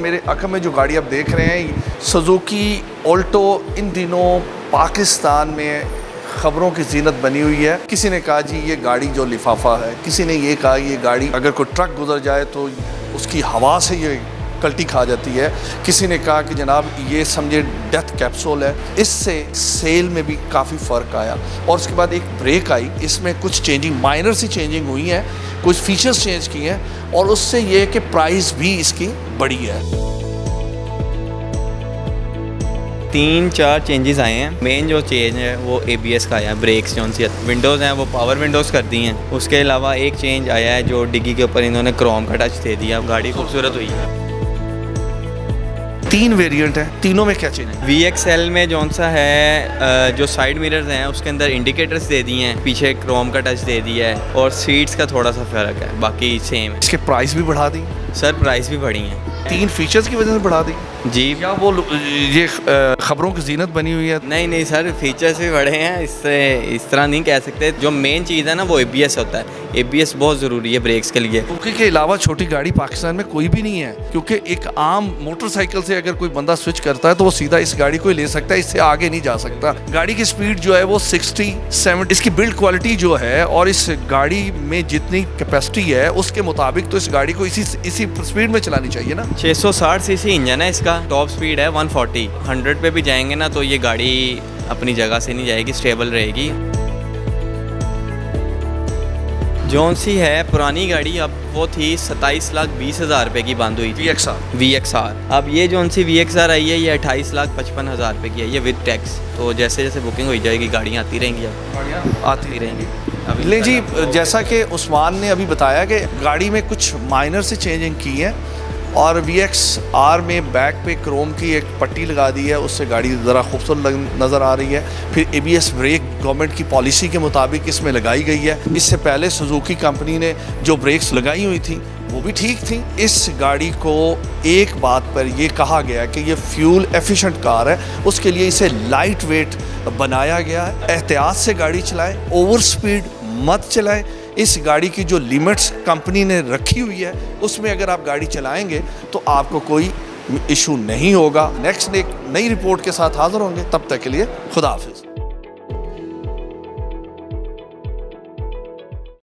मेरे आंखों में जो गाड़ी आप देख रहे हैं सुजुकी ऑल्टो इन दिनों पाकिस्तान में खबरों की जीनत बनी हुई है। किसी ने कहा जी ये गाड़ी जो लिफाफा है, किसी ने ये कहा ये गाड़ी अगर कोई ट्रक गुजर जाए तो उसकी हवा से ये कल्टी खा जाती है। किसी ने कहा कि जनाब ये समझे डेथ कैप्सूल है। इससे सेल में भी काफ़ी फ़र्क आया और उसके बाद एक ब्रेक आई, इसमें कुछ चेंजिंग माइनर सी चेंजिंग हुई है, कुछ फीचर्स चेंज किए हैं और उससे ये कि प्राइस भी इसकी बढ़ी है। 3-4 चेंजेस आए हैं। मेन जो चेंज है वो ABS का आया है। ब्रेक्स जो सी विंडोज़ हैं वो पावर विंडोज़ कर दी हैं। उसके अलावा एक चेंज आया है जो डिग्गी के ऊपर इन्होंने क्रोम का टच दे दिया। गाड़ी खूबसूरत हुई है। 3 वेरिएंट है, तीनों में क्या चेंज है? VXL में जौन सा है जो साइड मिरर्स हैं उसके अंदर इंडिकेटर्स दे दिए हैं, पीछे क्रोम का टच दे दिया है और सीट्स का थोड़ा सा फ़र्क है, बाकी सेम है। इसके प्राइस भी बढ़ा दी सर, प्राइस भी बढ़ी हैं। 3 फीचर्स की वजह से बढ़ा दी जी। क्या वो ये खबरों की जीनत बनी हुई है? नहीं सर, फीचर्स भी बढ़े हैं, इससे इस तरह नहीं कह सकते। जो मेन चीज़ है ना वो ABS होता है। ABS बहुत ज़रूरी है ब्रेक्स के लिए। सुजुकी के अलावा छोटी गाड़ी पाकिस्तान में कोई भी नहीं है, क्योंकि एक आम मोटरसाइकिल से अगर कोई बंदा स्विच करता है तो वो सीधा इस गाड़ी को ही ले सकता है, इससे आगे नहीं जा सकता। गाड़ी की स्पीड जो है वो 60-70, इसकी बिल्ड क्वालिटी जो है और इस गाड़ी में जितनी कैपेसिटी है उसके मुताबिक तो इस गाड़ी को इसी स्पीड में चलानी चाहिए ना। 660 सीसी इंजन है इसका, टॉप स्पीड है 140। 100 पे भी जाएंगे ना तो ये गाड़ी अपनी जगह से नहीं जाएगी, स्टेबल रहेगी। जौन सी है पुरानी गाड़ी अब वो थी 27,20,000 रुपये की बंद हुई थी। VXR। अब ये जौन सी VXR आई है ये 28,55,000 रुपये की है, ये विद टैक्स। तो जैसे जैसे बुकिंग हो जाएगी गाड़ियाँ आती रहेंगी, अब आती रहेंगी। ले जी, जैसा कि उस्मान ने अभी बताया कि गाड़ी में कुछ माइनर से चेंजिंग की है और VXR में बैक पे क्रोम की एक पट्टी लगा दी है, उससे गाड़ी ज़रा खूबसूरत नज़र आ रही है। फिर ABS ब्रेक गवर्नमेंट की पॉलिसी के मुताबिक इसमें लगाई गई है। इससे पहले सुजुकी कंपनी ने जो ब्रेक्स लगाई हुई थी वो भी ठीक थी। इस गाड़ी को एक बात पर यह कहा गया कि ये फ्यूल एफिशिएंट कार है, उसके लिए इसे लाइट वेट बनाया गया है। एहतियात से गाड़ी चलाएं, ओवर स्पीड मत चलाएं। इस गाड़ी की जो लिमिट्स कंपनी ने रखी हुई है उसमें अगर आप गाड़ी चलाएंगे तो आपको कोई इशू नहीं होगा। नेक्स्ट एक नई रिपोर्ट के साथ हाजिर होंगे, तब तक के लिए खुदा हाफिज़।